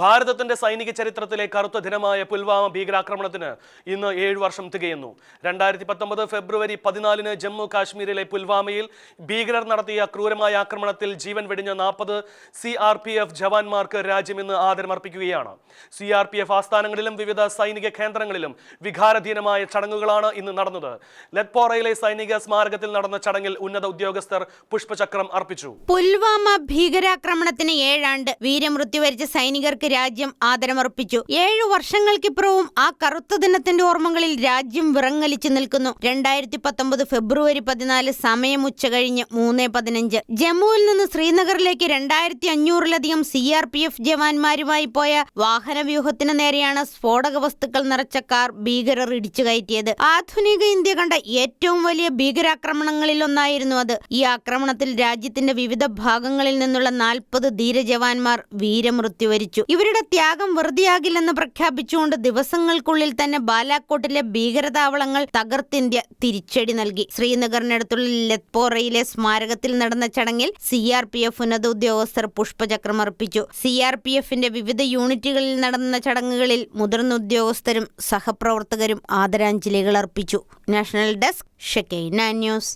ഭാരതത്തിന്റെ സൈനിക ചരിത്രത്തിലെ കറുത്ത ദിനമായ പുൽവാമ ഭീകരാക്രമണത്തിന് ഇന്ന് 7 വർഷം തികയുന്നു. 2019 ഫെബ്രുവരി 14 ജമ്മു കാശ്മീരിലെ പുൽവാമയിൽ ഭീകരർ നടത്തിയ ക്രൂരമായ ആക്രമണത്തിൽ ജീവൻ വെടിഞ്ഞ 40 CRPF ജവാന്മാർക്ക് രാജ്യം ഇന്ന് ആദരമർപ്പിക്കുകയാണ്. CRPF ആസ്ഥാനങ്ങളിലും വിവിധ സൈനിക കേന്ദ്രങ്ങളിലും വികാരധീനമായ ചടങ്ങുകളാണ് ഇന്ന് നടന്നത്. ലെത്പോറയിലെ സൈനിക സ്മാരകത്തിൽ നടന്ന ചടങ്ങിൽ ഉന്നത ഉദ്യോഗസ്ഥർ പുഷ്പചക്രം അർപ്പിച്ചു. പുൽവാമ ഭീകരാക്രമണത്തിന് 7 ആണ്ട് വീരമൃത്യു വരിച്ച സൈനികർക്ക് രാജ്യം ആദരമർപ്പിച്ചു. 7 വർഷങ്ങൾക്കിപ്പുറവും ആ കറുത്ത ദിനത്തിന്റെ ഓർമ്മകളിൽ രാജ്യം വിറങ്ങലിച്ചു നിൽക്കുന്നു. 2019 ഫെബ്രുവരി 14 സമയം ഉച്ചകഴിഞ്ഞ് 3:15 ജമ്മുവിൽ നിന്ന് ശ്രീനഗറിലേക്ക് 2500-ലധികം CRPF ജവാന്മാരുമായി പോയ വാഹനവ്യൂഹത്തിന് നേരെയാണ് സ്ഫോടക വസ്തുക്കൾ നിറച്ച കാർ ഭീകരർ ഇടിച്ചു കയറ്റിയത്. ആധുനിക ഇന്ത്യ കണ്ട ഏറ്റവും വലിയ ഭീകരാക്രമണങ്ങളിലൊന്നായിരുന്നു അത്. ഈ ആക്രമണത്തിൽ രാജ്യത്തിന്റെ വിവിധ ഭാഗങ്ങളിൽ നിന്നുള്ള 40 ധീരജവാന്മാർ വീരമൃത്യു വരിച്ചു. ഇവരുടെ ത്യാഗം വെറുതെയാകില്ലെന്ന് പ്രഖ്യാപിച്ചുകൊണ്ട് ദിവസങ്ങൾക്കുള്ളിൽ തന്നെ ബാലാക്കോട്ടിലെ ഭീകരതാവളങ്ങൾ തകർത്തിന്ത്യ തിരിച്ചടി നൽകി. ശ്രീനഗറിനടുത്തുള്ള ലെത്പോറയിലെ സ്മാരകത്തിൽ നടന്ന ചടങ്ങിൽ CRPF ഉന്നത ഉദ്യോഗസ്ഥർ പുഷ്പചക്രം അർപ്പിച്ചു. CRPFന്റെ വിവിധ യൂണിറ്റുകളിൽ നടന്ന ചടങ്ങുകളിൽ മുതിർന്ന ഉദ്യോഗസ്ഥരും സഹപ്രവർത്തകരും ആദരാഞ്ജലികൾ അർപ്പിച്ചു. National desk Shekinah news.